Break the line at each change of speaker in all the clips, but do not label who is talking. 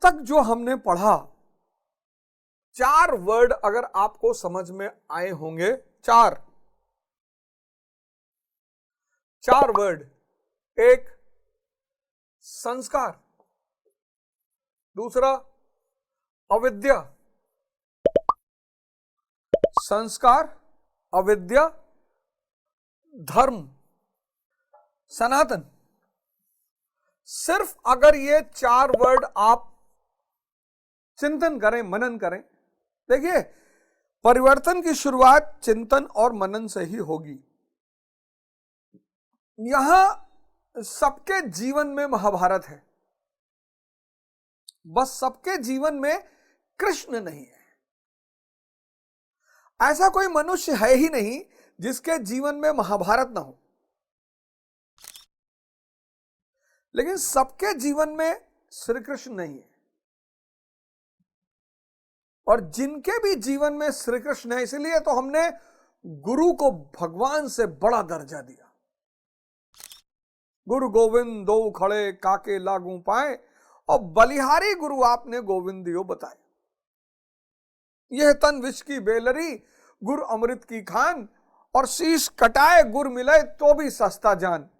तक जो हमने पढ़ा, 4 वर्ड अगर आपको समझ में आए होंगे, 4 वर्ड। एक, संस्कार। दूसरा, अविद्या। संस्कार, अविद्या, धर्म, सनातन। सिर्फ अगर ये 4 वर्ड आप चिंतन करें, मनन करें, देखिए परिवर्तन की शुरुआत चिंतन और मनन से ही होगी। यहां सबके जीवन में महाभारत है, बस सबके जीवन में कृष्ण नहीं है। ऐसा कोई मनुष्य है ही नहीं जिसके जीवन में महाभारत ना हो, लेकिन सबके जीवन में श्री कृष्ण नहीं है। और जिनके भी जीवन में श्री कृष्ण है, इसलिए तो हमने गुरु को भगवान से बड़ा दर्जा दिया। गुरु गोविंद दो खड़े काके लागू पाए, और बलिहारी गुरु आपने गोविंद दियो बताए। यह तन विष की बेलरी, गुर अमृत की खान, और शीश कटाए गुर मिले तो भी सस्ता जान।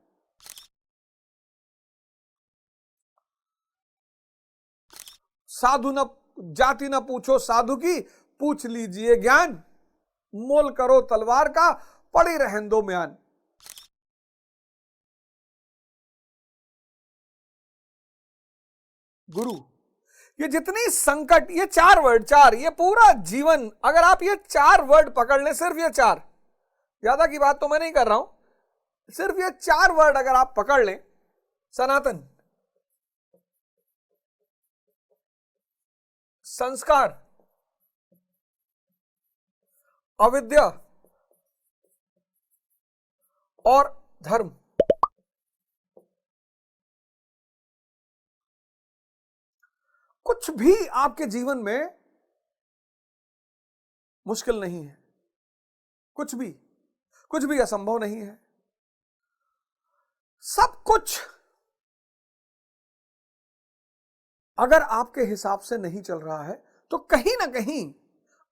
साधु न जाति न पूछो साधु की, पूछ लीजिए ज्ञान। मोल करो तलवार का, पड़ी रहन दो म्यान। गुरु, ये जितनी संकट, ये 4 वर्ड, 4, ये पूरा जीवन, अगर आप ये 4 वर्ड पकड़ लें, सिर्फ ये 4, ज्यादा की बात तो मैं नहीं कर रहा हूं, सिर्फ ये 4 वर्ड अगर आप पकड़ लें, सनातन, संस्कार, अविद्या और धर्म, कुछ भी आपके जीवन में मुश्किल नहीं है। कुछ भी असंभव नहीं है। सब कुछ अगर आपके हिसाब से नहीं चल रहा है तो कहीं ना कहीं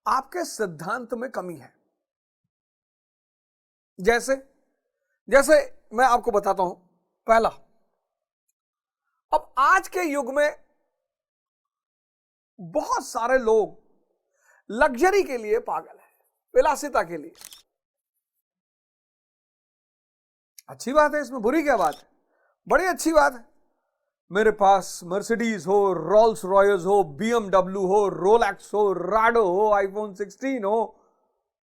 आपके सिद्धांत में कमी है। जैसे मैं आपको बताता हूं। पहला, अब आज के युग में बहुत सारे लोग लग्जरी के लिए पागल है, विलासिता के लिए। अच्छी बात है, इसमें बुरी क्या बात है? बड़ी अच्छी बात है। मेरे पास मर्सिडीज हो, रोल्स रॉयस हो, BMW हो, रोलेक्स हो, राडो हो, आईफोन 16 हो,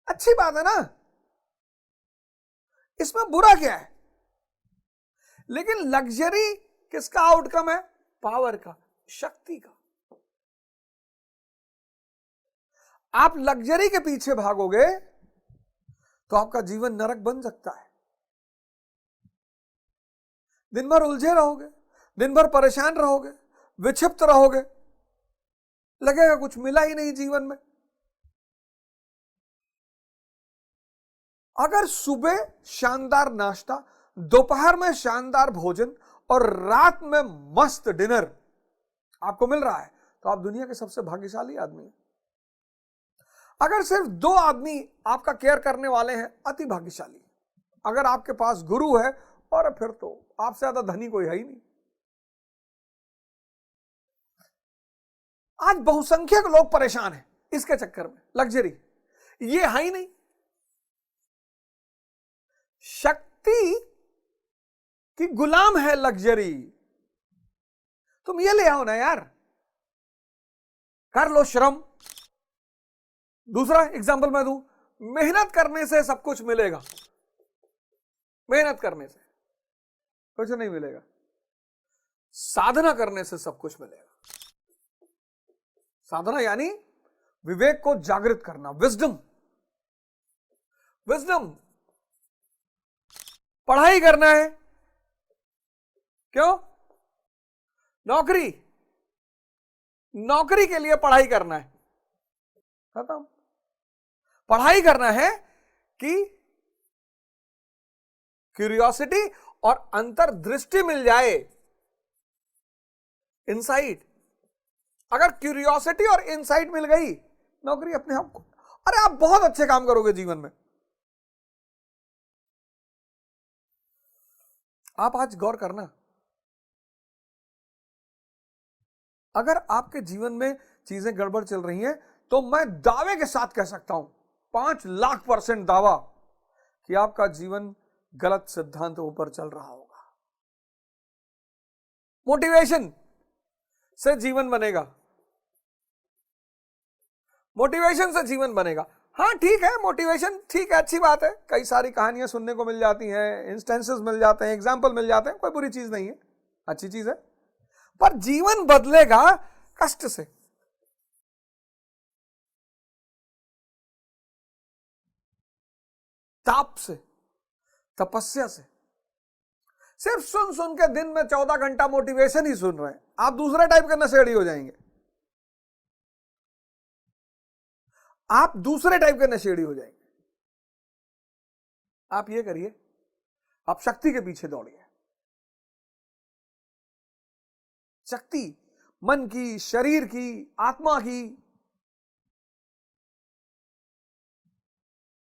अच्छी बात है ना, इसमें बुरा क्या है? लेकिन लग्जरी किसका आउटकम है? पावर का, शक्ति का। आप लग्जरी के पीछे भागोगे तो आपका जीवन नरक बन सकता है। दिन भर उलझे रहोगे, दिन भर परेशान रहोगे, विक्षिप्त रहोगे, लगेगा कुछ मिला ही नहीं जीवन में। अगर सुबह शानदार नाश्ता, दोपहर में शानदार भोजन और रात में मस्त डिनर आपको मिल रहा है तो आप दुनिया के सबसे भाग्यशाली आदमी हैं। अगर सिर्फ 2 आदमी आपका केयर करने वाले हैं, अति भाग्यशाली। अगर आपके पास गुरु है, और फिर तो आपसे ज्यादा धनी कोई है ही नहीं। आज बहुसंख्यक लोग परेशान हैं इसके चक्कर में, लग्जरी ये है ही नहीं। शक्ति की गुलाम है लग्जरी। तुम ये ले आओ ना यार, कर लो श्रम। दूसरा एग्जाम्पल मैं दूं, मेहनत करने से सब कुछ मिलेगा। मेहनत करने से कुछ नहीं मिलेगा, साधना करने से सब कुछ मिलेगा। साधना यानी विवेक को जागृत करना, विजडम। पढ़ाई करना है, क्यों? नौकरी के लिए पढ़ाई करना है, खत्म। पढ़ाई करना है कि क्यूरियोसिटी और अंतर्दृष्टि मिल जाए, इनसाइट। अगर क्यूरियोसिटी और इनसाइट मिल गई, नौकरी अपने आप को, अरे आप बहुत अच्छे काम करोगे जीवन में। आप आज गौर करना, अगर आपके जीवन में चीजें गड़बड़ चल रही हैं तो मैं दावे के साथ कह सकता हूं, 5,00,000% दावा कि आपका जीवन गलत सिद्धांतों पर चल रहा होगा। मोटिवेशन से जीवन बनेगा, मोटिवेशन से जीवन बनेगा। हाँ ठीक है, मोटिवेशन ठीक है, अच्छी बात है, कई सारी कहानियां सुनने को मिल जाती हैं, इंस्टेंसेस मिल जाते हैं, एग्जाम्पल मिल जाते हैं, कोई बुरी चीज नहीं है, अच्छी चीज है। पर जीवन बदलेगा कष्ट से, ताप से, तपस्या से। सिर्फ सुन सुन के दिन में 14 घंटा मोटिवेशन ही सुन रहे हैं, आप दूसरे टाइप के नशेड़ी हो जाएंगे, आप दूसरे टाइप के नशेड़ी हो जाएंगे। आप ये करिए, आप शक्ति के पीछे दौड़िए। शक्ति मन की, शरीर की, आत्मा की।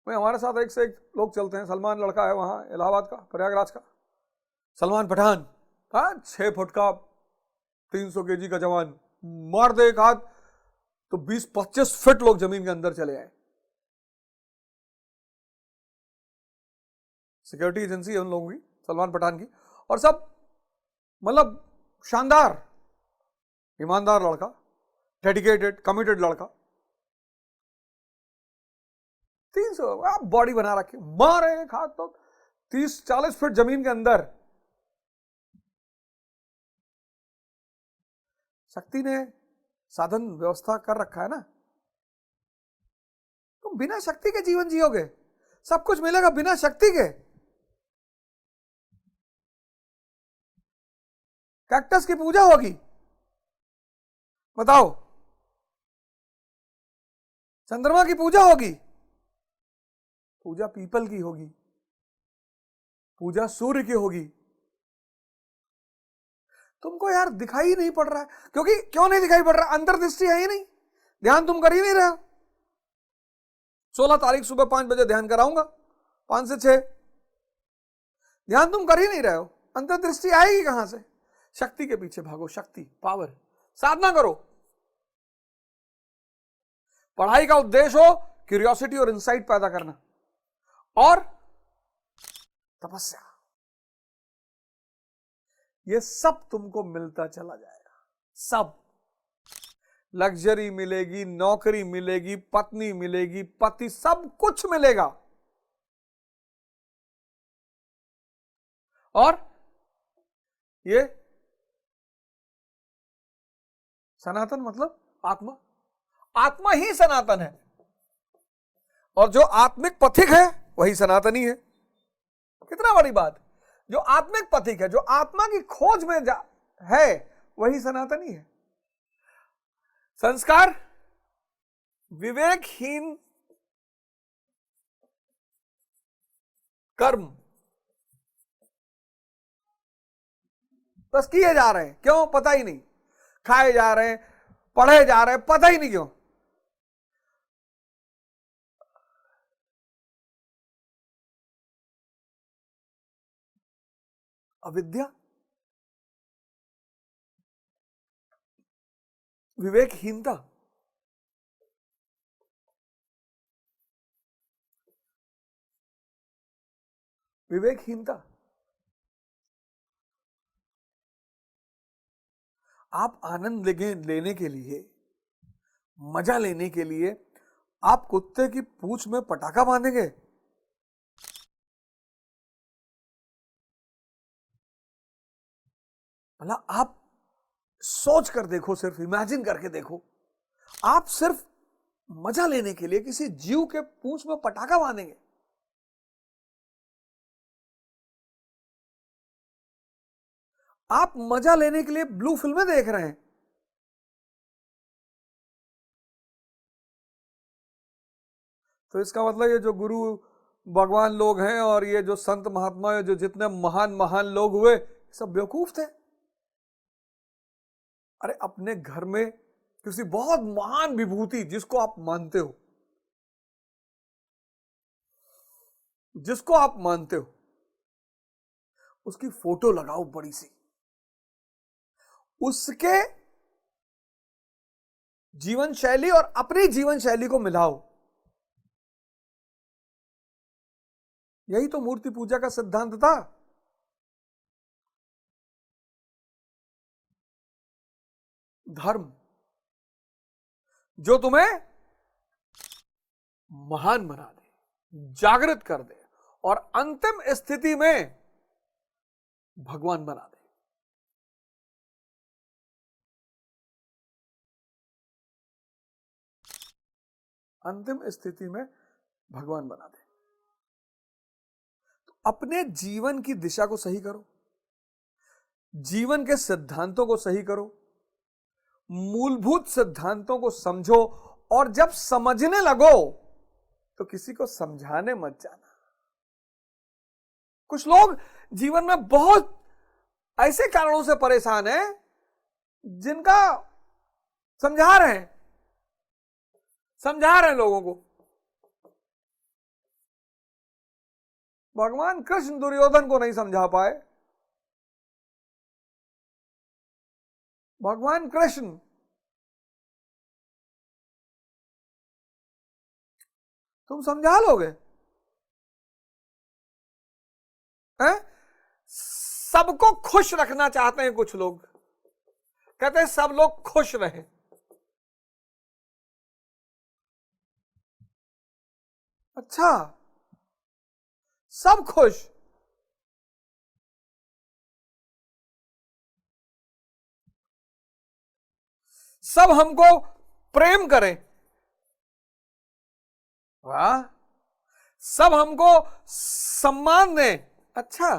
हमारे साथ एक से एक लोग चलते हैं। सलमान लड़का है वहां इलाहाबाद का, प्रयागराज का, सलमान पठान, 6 फुट का 300 kg का जवान, मार दे एक हाथ तो 20-25 फीट लोग जमीन के अंदर चले आए। सिक्योरिटी एजेंसी है उन लोगों की, सलमान पठान की, और सब मतलब शानदार, ईमानदार लड़का, डेडिकेटेड, कमिटेड लड़का। 300 आप बॉडी बना रखी, मारे एक हाथ तो 30-40 फीट जमीन के अंदर। शक्ति ने साधन व्यवस्था कर रखा है ना, तुम बिना शक्ति के जीवन जियोगे, सब कुछ मिलेगा बिना शक्ति के। कैक्टस की पूजा होगी, बताओ, चंद्रमा की पूजा होगी, पूजा पीपल की होगी, पूजा सूर्य की होगी। तुमको यार दिखाई नहीं पड़ रहा है, क्योंकि क्यों नहीं दिखाई पड़ रहा? अंतर्दृष्टि है ही नहीं, ध्यान तुम कर ही नहीं रहे हो। 16 तारीख सुबह 5 बजे ध्यान कराऊंगा, 5 से 6, ध्यान तुम कर ही नहीं रहे हो, अंतर्दृष्टि आएगी कहां से? शक्ति के पीछे भागो, शक्ति, पावर, साधना करो। पढ़ाई का उद्देश्य हो क्यूरियोसिटी और इंसाइट पैदा करना, और तपस्या, ये सब तुमको मिलता चला जाएगा। सब लग्जरी मिलेगी, नौकरी मिलेगी, पत्नी मिलेगी, पति, सब कुछ मिलेगा। और ये सनातन मतलब आत्मा, आत्मा ही सनातन है, और जो आत्मिक पथिक है वही सनातनी है। कितना बड़ी बात, जो आत्मिक पथिक है, जो आत्मा की खोज में है, वही सनातनी है। संस्कार विवेकहीन कर्म बस किए जा रहे हैं, क्यों पता ही नहीं, खाए जा रहे हैं, पढ़े जा रहे हैं, पता ही नहीं क्यों। अविद्या, विवेकहीनता, विवेकहीनता। आप आनंद लेने के लिए, मजा लेने के लिए आप कुत्ते की पूंछ में पटाखा बांधेंगे? मतलब आप सोच कर देखो, सिर्फ इमेजिन करके देखो, आप सिर्फ मजा लेने के लिए किसी जीव के पूंछ में पटाखा बांधेंगे? आप मजा लेने के लिए ब्लू फिल्में देख रहे हैं? तो इसका मतलब ये जो गुरु भगवान लोग हैं और ये जो संत महात्मा, जो जितने महान महान लोग हुए, सब बेवकूफ थे। अरे अपने घर में किसी बहुत महान विभूति जिसको आप मानते हो, जिसको आप मानते हो, उसकी फोटो लगाओ बड़ी सी, उसके जीवन शैली और अपनी जीवन शैली को मिलाओ। यही तो मूर्ति पूजा का सिद्धांत था। धर्म जो तुम्हें महान बना दे, जागृत कर दे और अंतिम स्थिति में भगवान बना दे। अंतिम स्थिति में भगवान बना दे। तो अपने जीवन की दिशा को सही करो, जीवन के सिद्धांतों को सही करो, मूलभूत सिद्धांतों को समझो, और जब समझने लगो तो किसी को समझाने मत जाना। कुछ लोग जीवन में बहुत ऐसे कारणों से परेशान हैं जिनका समझा रहे हैं लोगों को। भगवान कृष्ण दुर्योधन को नहीं समझा पाए। भगवान कृष्ण तुम समझा लोगे हैं? सबको खुश रखना चाहते हैं कुछ लोग, कहते हैं सब लोग खुश रहे। अच्छा, सब खुश, सब हमको प्रेम करें, वाह, सब हमको सम्मान दें। अच्छा,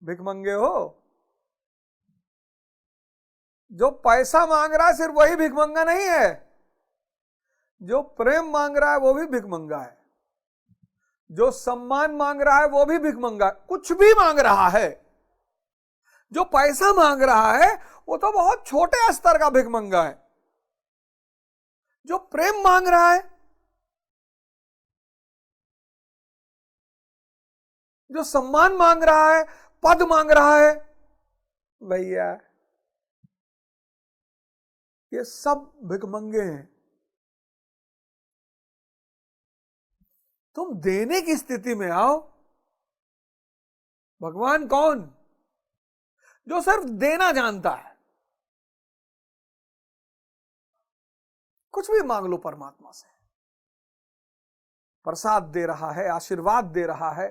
भिखमंगे हो? जो पैसा मांग रहा है सिर्फ वही भिखमंगा नहीं है, जो प्रेम मांग रहा है वो भी भिखमंगा है, जो सम्मान मांग रहा है वो भी भिखमंगा है। कुछ भी मांग रहा है, जो पैसा मांग रहा है वो तो बहुत छोटे स्तर का भिखमंगा है। जो प्रेम मांग रहा है, जो सम्मान मांग रहा है, पद मांग रहा है, भैया ये सब भिखमंगे हैं। तुम देने की स्थिति में आओ। भगवान कौन? जो सिर्फ देना जानता है। कुछ भी मांग लो परमात्मा से, प्रसाद दे रहा है, आशीर्वाद दे रहा है।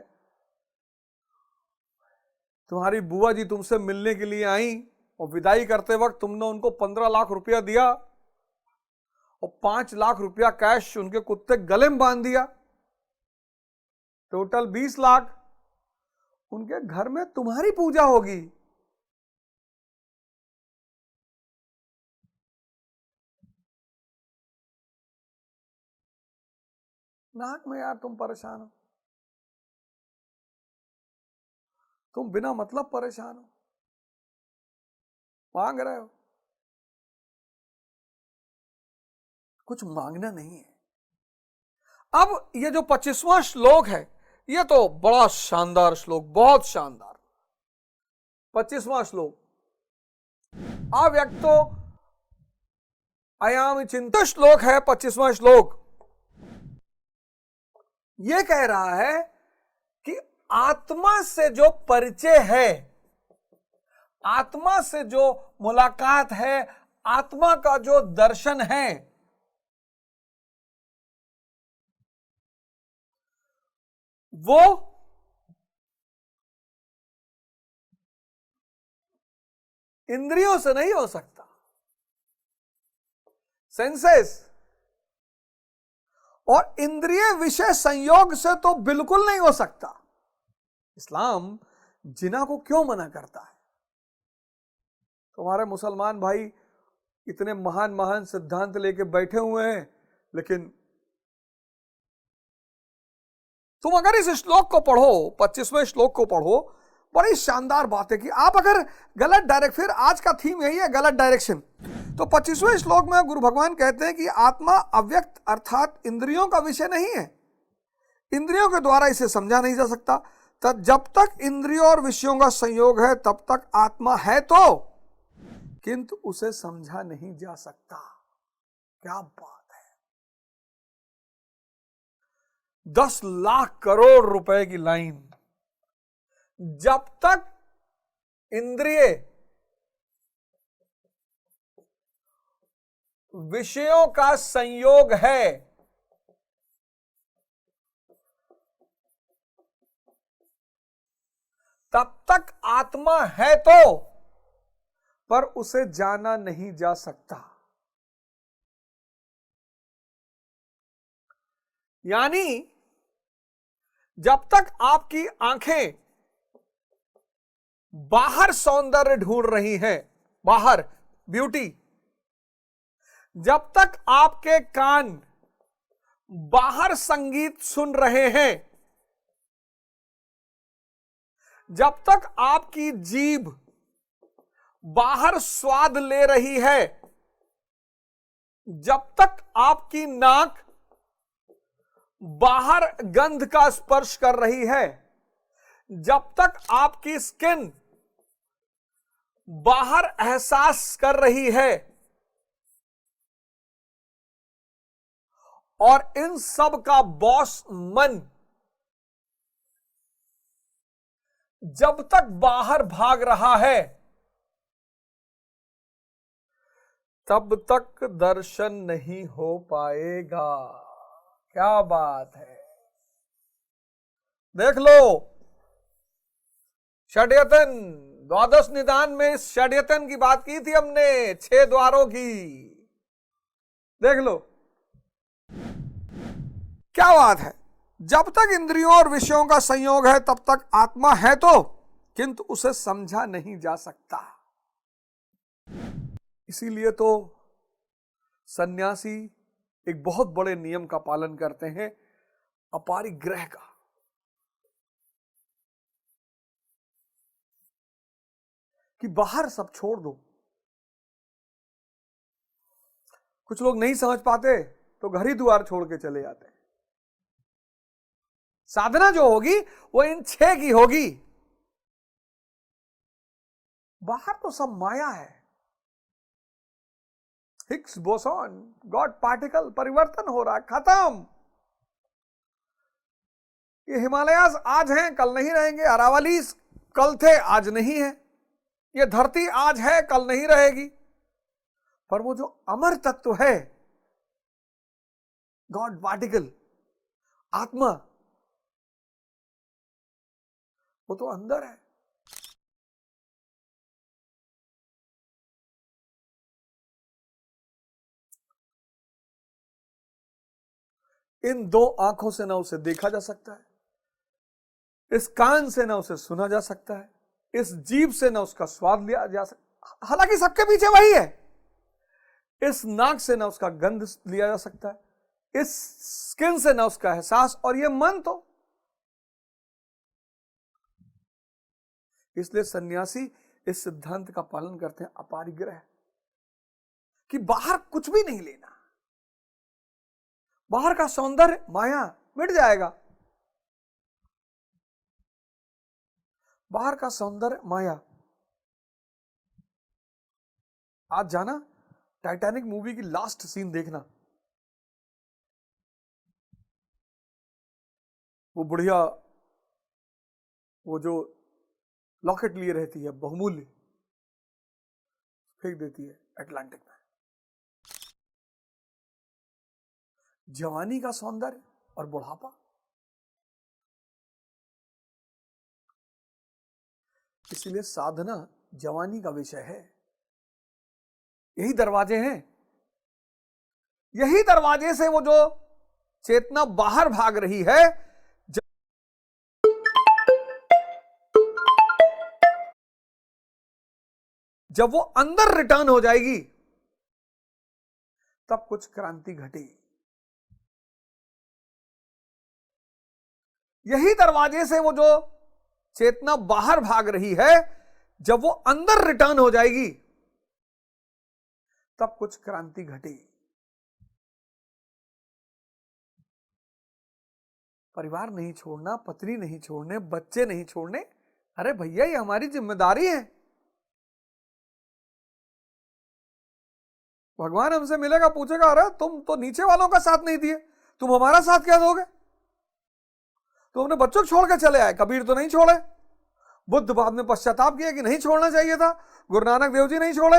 तुम्हारी बुआ जी तुमसे मिलने के लिए आई और विदाई करते वक्त तुमने उनको 15 लाख रुपया दिया और 5 लाख रुपया कैश उनके कुत्ते गले में बांध दिया, टोटल 20 लाख। उनके घर में तुम्हारी पूजा होगी। नाक में यार तुम परेशान हो, तुम बिना मतलब परेशान हो, मांग रहे हो। कुछ मांगना नहीं है। अब ये जो 25वां श्लोक है, ये तो बड़ा शानदार श्लोक, बहुत शानदार। 25वां श्लोक, अव्यक्तो अयाम चिंता श्लोक है। 25वां श्लोक ये कह रहा है कि आत्मा से जो परिचय है, आत्मा से जो मुलाकात है, आत्मा का जो दर्शन है, वो इंद्रियों से नहीं हो सकता, सेंसेस और इंद्रिय विषय संयोग से तो बिल्कुल नहीं हो सकता। इस्लाम जिना को क्यों मना करता है? तुम्हारे मुसलमान भाई इतने महान महान सिद्धांत लेके बैठे हुए हैं, लेकिन तुम अगर इस श्लोक को पढ़ो, 25वें श्लोक को पढ़ो, बड़ी शानदार बात है कि आप अगर गलत डायरेक्ट, फिर आज का थीम यही है, गलत डायरेक्शन। तो 25वें श्लोक में गुरु भगवान कहते हैं कि आत्मा अव्यक्त अर्थात इंद्रियों का विषय नहीं है, इंद्रियों के द्वारा इसे समझा नहीं जा सकता। तब जब तक इंद्रियों और विषयों का संयोग है तब तक आत्मा है तो, किंतु उसे समझा नहीं जा सकता। क्या बात है। 10 लाख करोड़ रुपए की लाइन। जब तक इंद्रिय विषयों का संयोग है तब तक आत्मा है तो, पर उसे जाना नहीं जा सकता। यानी जब तक आपकी आंखें बाहर सौंदर्य ढूंढ रही हैं, बाहर ब्यूटी, जब तक आपके कान बाहर संगीत सुन रहे हैं, जब तक आपकी जीभ बाहर स्वाद ले रही है, जब तक आपकी नाक बाहर गंध का स्पर्श कर रही है, जब तक आपकी स्किन बाहर एहसास कर रही है, और इन सब का बॉस मन जब तक बाहर भाग रहा है तब तक दर्शन नहीं हो पाएगा। क्या बात है। देख लो षड्यतन, द्वादश निदान में इस षड्यतन की बात की थी हमने, 6 द्वारों की। देख लो क्या बात है। जब तक इंद्रियों और विषयों का संयोग है तब तक आत्मा है तो, किंतु उसे समझा नहीं जा सकता। इसीलिए तो सन्यासी एक बहुत बड़े नियम का पालन करते हैं, अपारिग्रह का। कि बाहर सब छोड़ दो। कुछ लोग नहीं समझ पाते तो घर ही द्वार छोड़ के चले जाते हैं। साधना जो होगी वो इन 6 की होगी। बाहर तो सब माया है। हिग्स बोसॉन, गॉड पार्टिकल, परिवर्तन हो रहा है, खत्म। ये हिमालयाज आज हैं कल नहीं रहेंगे, अरावलीज कल थे आज नहीं है, ये धरती आज है कल नहीं रहेगी, पर वो जो अमर तत्व है, गॉड पार्टिकल, आत्मा, वो तो अंदर है। इन 2 आंखों से ना उसे देखा जा सकता है, इस कान से ना उसे सुना जा सकता है, इस जीभ से ना उसका स्वाद लिया जा सकता, हालांकि सबके पीछे वही है। इस नाक से ना उसका गंध लिया जा सकता है, इस स्किन से ना उसका एहसास, और ये मन तो। इसलिए सन्यासी इस सिद्धांत का पालन करते हैं, अपारिग्रह, कि बाहर कुछ भी नहीं लेना। बाहर का सौंदर्य माया मिट जाएगा, बाहर का सौंदर्य माया। आज जाना टाइटैनिक मूवी की लास्ट सीन देखना, वो बुढ़िया वो जो लॉकेट लिए रहती है बहुमूल्य, फेंक देती है अटलांटिक में। जवानी का सौंदर्य और बुढ़ापा, इसलिए साधना जवानी का विषय है। यही दरवाजे हैं, यही दरवाजे से वो जो चेतना बाहर भाग रही है, जब वो अंदर रिटर्न हो जाएगी तब कुछ क्रांति घटेगी। यही दरवाजे से वो जो चेतना बाहर भाग रही है, जब वो अंदर रिटर्न हो जाएगी तब कुछ क्रांति घटेगी। परिवार नहीं छोड़ना, पत्नी नहीं छोड़ने, बच्चे नहीं छोड़ने, अरे भैया ये हमारी जिम्मेदारी है। भगवान हमसे मिलेगा, पूछेगा अरे तुम तो नीचे वालों का साथ नहीं दिए, तुम हमारा साथ क्या दोगे? तो हमने बच्चों को छोड़ के चले आए, कबीर तो नहीं छोड़े, बुद्ध बाद में पश्चाताप किया कि नहीं छोड़ना चाहिए था, गुरु नानक देव जी नहीं छोड़े।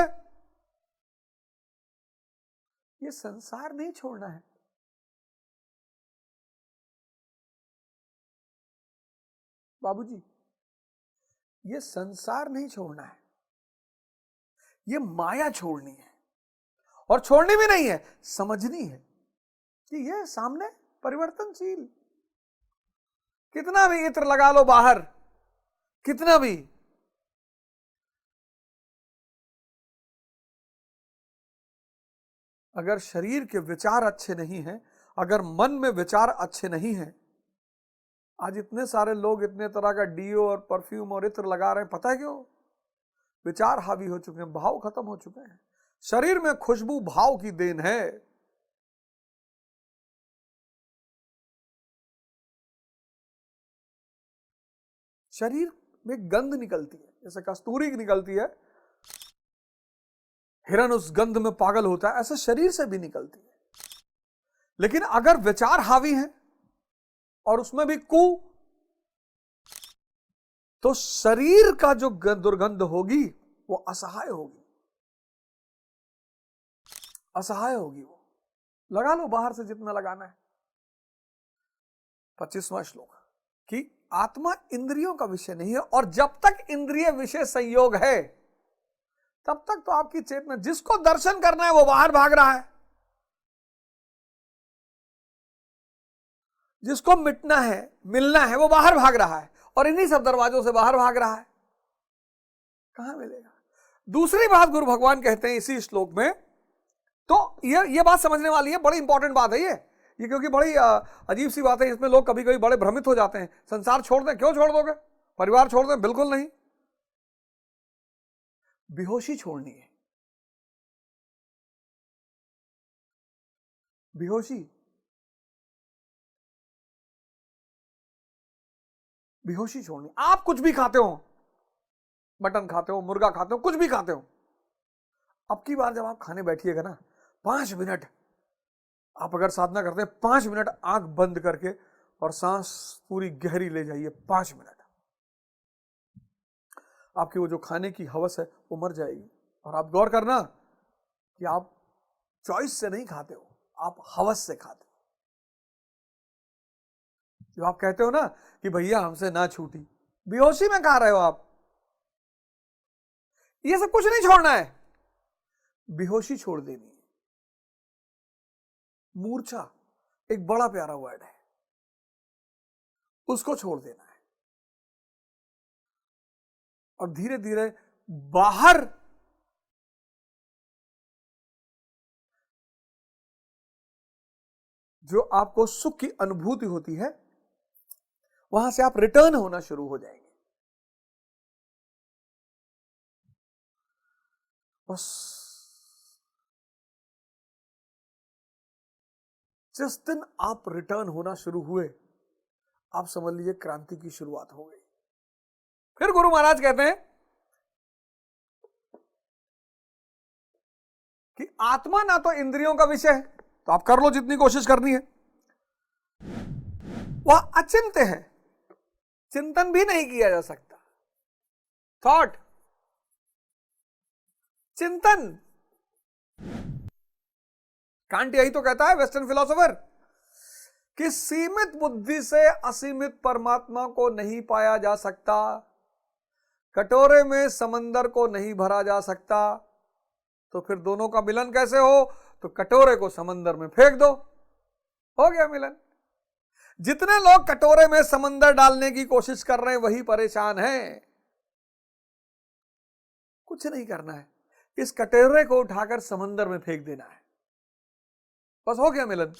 ये संसार नहीं छोड़ना है। बाबूजी, ये संसार नहीं छोड़ना है, ये माया छोड़नी है। और छोड़नी भी नहीं है, समझनी है कि ये सामने परिवर्तनशील, कितना भी इत्र लगा लो बाहर, कितना भी, अगर शरीर के विचार अच्छे नहीं हैं, अगर मन में विचार अच्छे नहीं हैं, आज इतने सारे लोग इतने तरह का डीओ और परफ्यूम और इत्र लगा रहे हैं, पता है क्यों? विचार हावी हो चुके हैं, भाव खत्म हो चुके हैं। शरीर में खुशबू भाव की देन है। शरीर में गंध निकलती है, जैसे कस्तूरी निकलती है, हिरन उस गंध में पागल होता है, ऐसे शरीर से भी निकलती है। लेकिन अगर विचार हावी हैं और उसमें भी कु, तो शरीर का जो दुर्गंध होगी वो असहाय होगी, असहाय होगी। वो लगा लो बाहर से जितना लगाना है। 25वां श्लोक कि आत्मा इंद्रियों का विषय नहीं है, और जब तक इंद्रिय विषय संयोग है तब तक तो आपकी चेतना, जिसको दर्शन करना है वो बाहर भाग रहा है, जिसको मिटना है, मिलना है, वो बाहर भाग रहा है, और इन्हीं सब दरवाजों से बाहर भाग रहा है। कहां मिलेगा? दूसरी बात गुरु भगवान कहते हैं इसी श्लोक में, तो ये बात समझने वाली है, बड़ी इंपॉर्टेंट बात है ये क्योंकि बड़ी अजीब सी बात है। इसमें लोग कभी कभी बड़े भ्रमित हो जाते हैं। संसार छोड़ दें? क्यों छोड़ दोगे? परिवार छोड़ दें? बिल्कुल नहीं। बेहोशी छोड़नी है, बेहोशी, बेहोशी छोड़नी। आप कुछ भी खाते हो, मटन खाते हो, मुर्गा खाते हो, कुछ भी खाते हो, अब की बार जब आप खाने बैठिएगा ना, 5 मिनट आप अगर साधना करते हैं, 5 मिनट आंख बंद करके और सांस पूरी गहरी ले जाइए। 5 मिनट आपकी वो जो खाने की हवस है वो मर जाएगी। और आप गौर करना कि आप चॉइस से नहीं खाते हो, आप हवस से खाते हो। जो आप कहते हो ना कि भैया हमसे ना छूटी, बेहोशी में खा रहे हो आप। ये सब कुछ नहीं छोड़ना है, बेहोशी छोड़ देनी है। मूर्छा एक बड़ा प्यारा वर्ड है, उसको छोड़ देना है, और धीरे धीरे बाहर जो आपको सुख की अनुभूति होती है, वहां से आप रिटर्न होना शुरू हो जाएंगे। बस जिस दिन आप रिटर्न होना शुरू हुए, आप समझ लीजिए क्रांति की शुरुआत हो गई। फिर गुरु महाराज कहते हैं कि आत्मा ना तो इंद्रियों का विषय है, तो आप कर लो जितनी कोशिश करनी है, वह अचिंत्य है, चिंतन भी नहीं किया जा सकता। थॉट, चिंतन, कांट यही तो कहता है, वेस्टर्न फिलोसोफर, कि सीमित बुद्धि से असीमित परमात्मा को नहीं पाया जा सकता, कटोरे में समंदर को नहीं भरा जा सकता। तो फिर दोनों का मिलन कैसे हो? तो कटोरे को समंदर में फेंक दो, हो गया मिलन। जितने लोग कटोरे में समंदर डालने की कोशिश कर रहे हैं वही परेशान हैं। कुछ नहीं करना है, इस कटोरे को उठाकर समंदर में फेंक देना है, बस हो गया मिलन।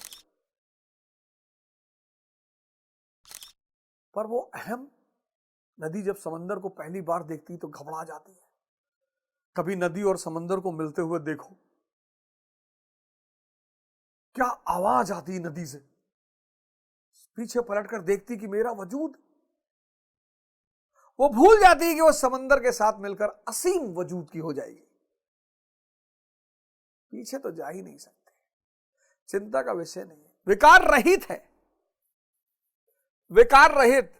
पर वो अहम नदी जब समंदर को पहली बार देखती तो घबरा जाती है। कभी नदी और समंदर को मिलते हुए देखो, क्या आवाज आती नदी से। पीछे पलटकर देखती कि मेरा वजूद, वो भूल जाती है कि वो समंदर के साथ मिलकर असीम वजूद की हो जाएगी। पीछे तो जा ही नहीं सकते, चिंता का विषय नहीं है, विकार रहित है, विकार रहित,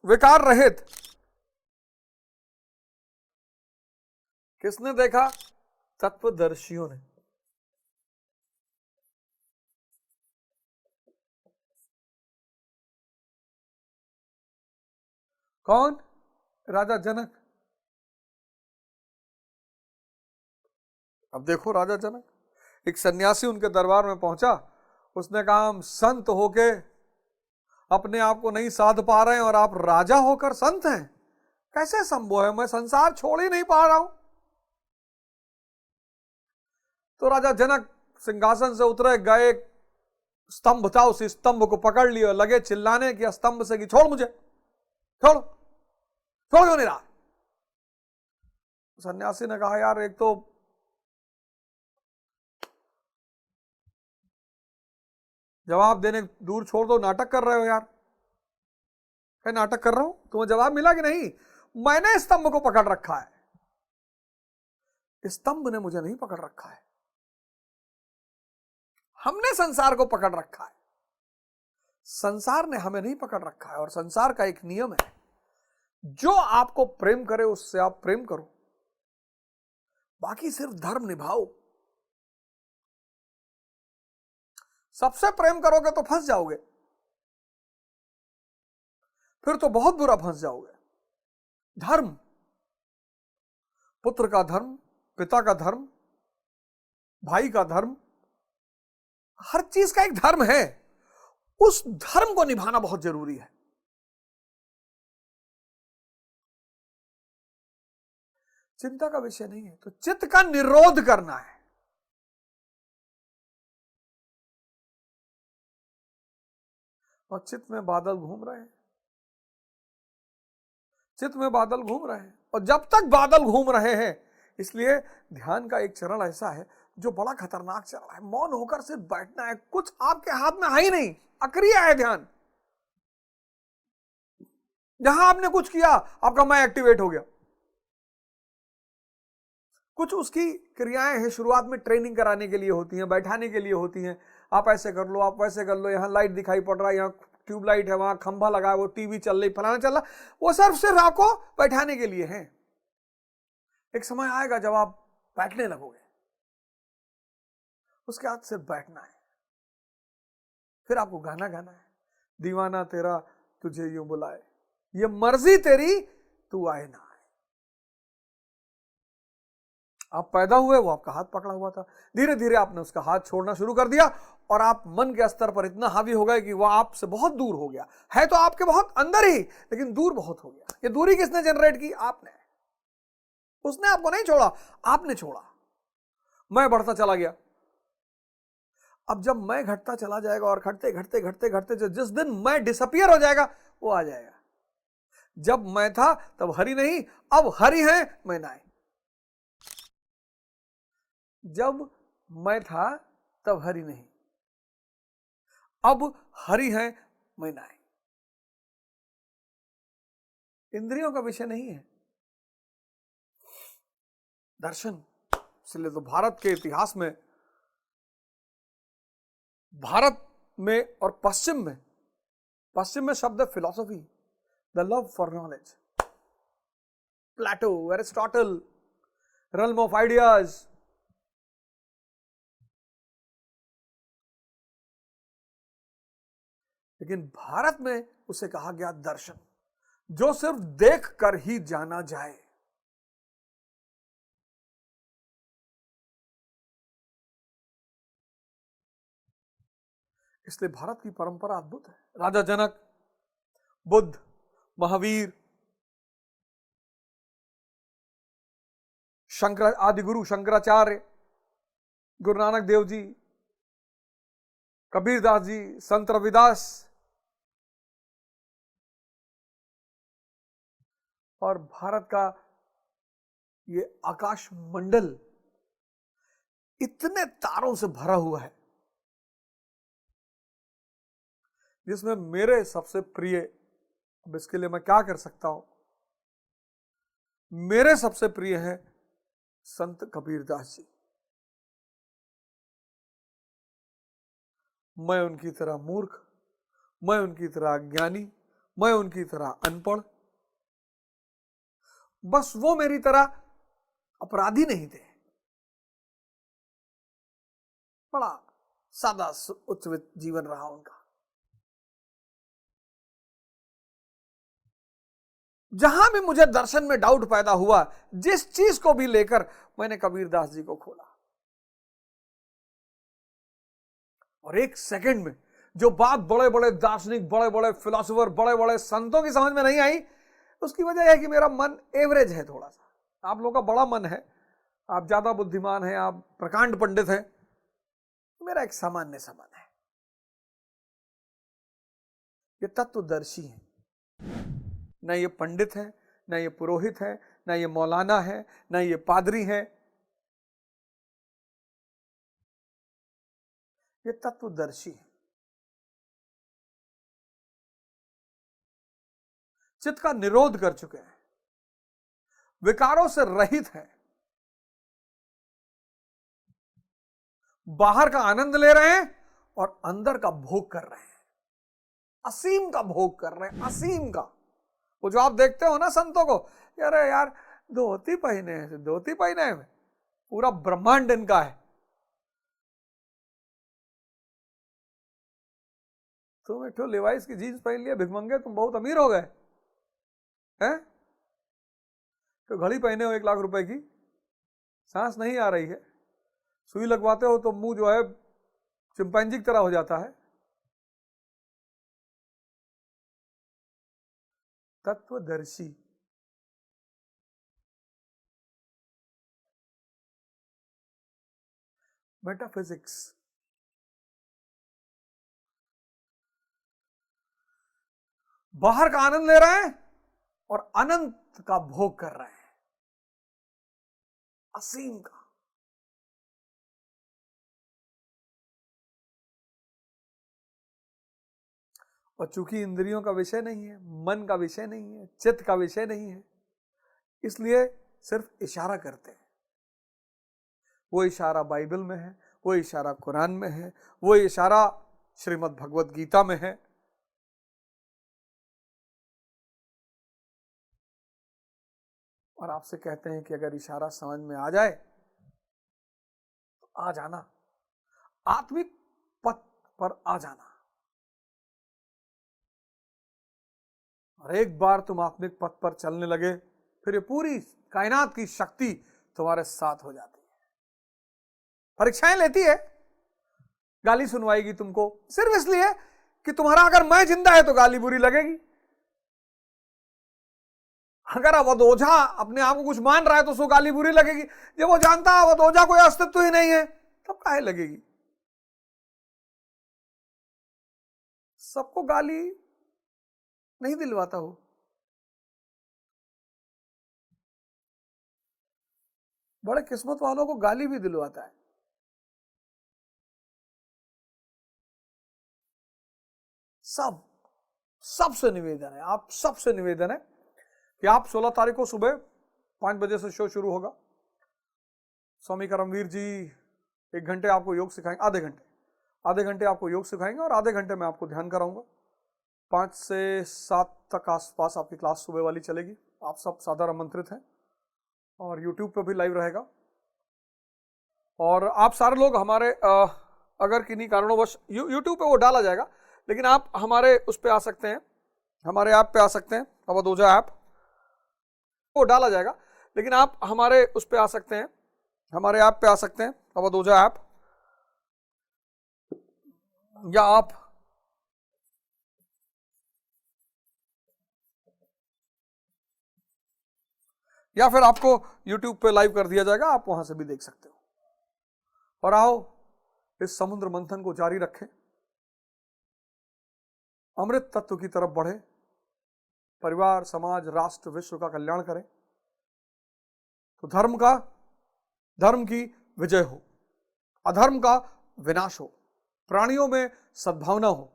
विकार रहित। किसने देखा? तत्वदर्शियों ने। कौन? राजा जनक। अब देखो राजा जनक, एक सन्यासी उनके दरबार में पहुंचा, उसने कहा हम संत होके अपने आप को नहीं साध पा रहे हैं और आप राजा होकर संत हैं, कैसे संभव है? मैं संसार छोड़ ही नहीं पा रहा हूं। तो राजा जनक सिंहासन से उतरे, गए, स्तंभ था, उसी स्तंभ को पकड़ लिया, लगे चिल्लाने कि स्तंभ से कि छोड़ मुझे, छोड़, छोड़ क्यों नहीं रहा? सन्यासी ने कहा यार एक तो जवाब देने दूर छोड़ दो, नाटक कर रहे हो यार। क्या नाटक कर रहा हूं? तुम्हें जवाब मिला कि नहीं? मैंने स्तंभ को पकड़ रखा है, स्तंभ ने मुझे नहीं पकड़ रखा है, हमने संसार को पकड़ रखा है, संसार ने हमें नहीं पकड़ रखा है। और संसार का एक नियम है, जो आपको प्रेम करे उससे आप प्रेम करो, बाकी सिर्फ धर्म निभाओ। सबसे प्रेम करोगे तो फंस जाओगे, फिर तो बहुत बुरा फंस जाओगे। धर्म, पुत्र का धर्म, पिता का धर्म, भाई का धर्म, हर चीज का एक धर्म है, उस धर्म को निभाना बहुत जरूरी है। चिंता का विषय नहीं है, तो चित्त का निरोध करना है। और चित्त में बादल घूम रहे हैं, चित्त में बादल घूम रहे हैं, और जब तक बादल घूम रहे हैं, इसलिए ध्यान का एक चरण ऐसा है जो बड़ा खतरनाक चरण है। मौन होकर सिर्फ बैठना है, कुछ आपके हाथ में है ही नहीं, अक्रिया है ध्यान। जहां आपने कुछ किया, आपका मैं एक्टिवेट हो गया। कुछ उसकी क्रियाएं हैं, शुरुआत में ट्रेनिंग कराने के लिए होती हैं, बैठाने के लिए होती हैं, आप ऐसे कर लो, आप वैसे कर लो, यहाँ लाइट दिखाई पड़ रहा है, यहाँ ट्यूबलाइट है, वहां खंभा लगा है, वो टीवी चल रही, फलाना चल रहा, वो सिर्फ आपको बैठाने के लिए है। एक समय आएगा जब आप बैठने लगोगे, उसके बाद सिर्फ बैठना है। फिर आपको गाना गाना है, दीवाना तेरा तुझे यूं बुलाए, ये मर्जी तेरी तू आए ना आए। आप पैदा हुए, वो आपका हाथ पकड़ा हुआ था, धीरे धीरे आपने उसका हाथ छोड़ना शुरू कर दिया, और आप मन के स्तर पर इतना हावी हो गए कि वह आपसे बहुत दूर हो गया। है तो आपके बहुत अंदर ही, लेकिन दूर बहुत हो गया। ये दूरी किसने जनरेट की? आपने। उसने आपको नहीं छोड़ा, आपने छोड़ा। मैं बढ़ता चला गया। अब जब मैं घटता चला जाएगा, और घटते घटते घटते घटते जिस दिन मैं डिसअपियर हो जाएगा, वो आ जाएगा। जब मैं था तब हरि नहीं, अब हरि है मैं नहीं। जब मैं था तब हरि नहीं, अब हरि है मैं नहीं। इंद्रियों का विषय नहीं है दर्शन। इसलिए तो भारत के इतिहास में, भारत में और पश्चिम में शब्द है philosophy, the love for knowledge. Plato, Aristotle, realm of ideas. लेकिन भारत में उसे कहा गया दर्शन, जो सिर्फ देख कर ही जाना जाए। इसलिए भारत की परंपरा अद्भुत है। राजा जनक, बुद्ध, महावीर, शंकर, आदि गुरु शंकराचार्य, गुरु नानक देव जी, कबीरदास जी, संत रविदास, और भारत का ये आकाश मंडल इतने तारों से भरा हुआ है, जिसमें मेरे सबसे प्रिय, अब इसके लिए मैं क्या कर सकता हूं, मेरे सबसे प्रिय है संत कबीरदास जी। मैं उनकी तरह मूर्ख, मैं उनकी तरह ज्ञानी, मैं उनकी तरह अनपढ़, बस वो मेरी तरह अपराधी नहीं थे। बड़ा सादा उच्च जीवन रहा उनका। जहां भी मुझे दर्शन में डाउट पैदा हुआ, जिस चीज को भी लेकर, मैंने कबीरदास जी को खोला, और एक सेकंड में जो बात बड़े बड़े दार्शनिक, बड़े बड़े फिलोसोफर, बड़े बड़े संतों की समझ में नहीं आई, उसकी वजह है कि मेरा मन एवरेज है थोड़ा सा। आप लोगों का बड़ा मन है, आप ज्यादा बुद्धिमान हैं, आप प्रकांड पंडित हैं, मेरा एक सामान्य सा मन है। ये तत्वदर्शी है, न ये पंडित है, न ये पुरोहित है, न ये मौलाना है, न ये पादरी है, ये तत्वदर्शी है। चित्त का निरोध कर चुके हैं, विकारों से रहित है, बाहर का आनंद ले रहे हैं और अंदर का भोग कर रहे हैं, असीम का भोग कर रहे हैं, असीम का। वो जो आप देखते हो ना संतों को, अरे यार धोती पहने हैं, धोती पहने हैं, पूरा ब्रह्मांड इनका है। तुम एक लिवाइस की जीन्स पहन लिया, भिखमंगे, तुम बहुत अमीर हो गए हैं। तो घड़ी पहने हो 1 लाख रुपए की, सांस नहीं आ रही है, सुई लगवाते हो तो मुंह जो है चिंपैंजी की तरह हो जाता है। तत्वदर्शी, मेटाफिजिक्स, बाहर का आनंद ले रहे हैं और अनंत का भोग कर रहे हैं, असीम का। और चूंकि इंद्रियों का विषय नहीं है, मन का विषय नहीं है, चित्त का विषय नहीं है, इसलिए सिर्फ इशारा करते हैं। वो इशारा बाइबल में है, वो इशारा कुरान में है, वो इशारा श्रीमद् भगवत गीता में है। और आपसे कहते हैं कि अगर इशारा समझ में आ जाए तो आ जाना, आत्मिक पथ पर आ जाना। और एक बार तुम आत्मिक पथ पर चलने लगे, फिर ये पूरी कायनात की शक्ति तुम्हारे साथ हो जाती है। परीक्षाएं लेती है, गाली सुनवाएगी तुमको, सिर्फ इसलिए कि तुम्हारा अगर मैं जिंदा है तो गाली बुरी लगेगी। अगर अवधोजा अपने आप को कुछ मान रहा है तो उसको गाली बुरी लगेगी। जब वो जानता है अवधोजा कोई अस्तित्व ही नहीं है, तब काहे लगेगी। सबको गाली नहीं दिलवाता हो, बड़े किस्मत वालों को गाली भी दिलवाता है। सबसे निवेदन है, आप सबसे निवेदन है कि आप 16 तारीख को सुबह 5 बजे से शो शुरू होगा। स्वामी करमवीर जी 1 घंटे आपको योग सिखाएंगे, आधे घंटे आपको योग सिखाएंगे और आधे घंटे में आपको ध्यान कराऊंगा। 5 से 7 तक आसपास आपकी क्लास सुबह वाली चलेगी। आप सब सादर आमंत्रित हैं और YouTube पे भी लाइव रहेगा। और आप सारे लोग हमारे अगर किन्हीं कारणोंवश YouTube पे वो डाला जाएगा, लेकिन आप हमारे उस पे आ सकते हैं, हमारे ऐप पे आ सकते हैं, अवधोजा ऐप, वो डाला जाएगा, लेकिन आप हमारे उस पे आ सकते हैं, हमारे ऐप पे आ सकते हैं, अवधोजा ऐप, या आप या फिर आपको YouTube पे लाइव कर दिया जाएगा, आप वहां से भी देख सकते हो। और आओ इस समुद्र मंथन को जारी रखें, अमृत तत्व की तरफ बढ़े, परिवार, समाज, राष्ट्र, विश्व का कल्याण करें। तो धर्म की विजय हो, अधर्म का विनाश हो, प्राणियों में सद्भावना हो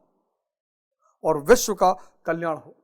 और विश्व का कल्याण हो।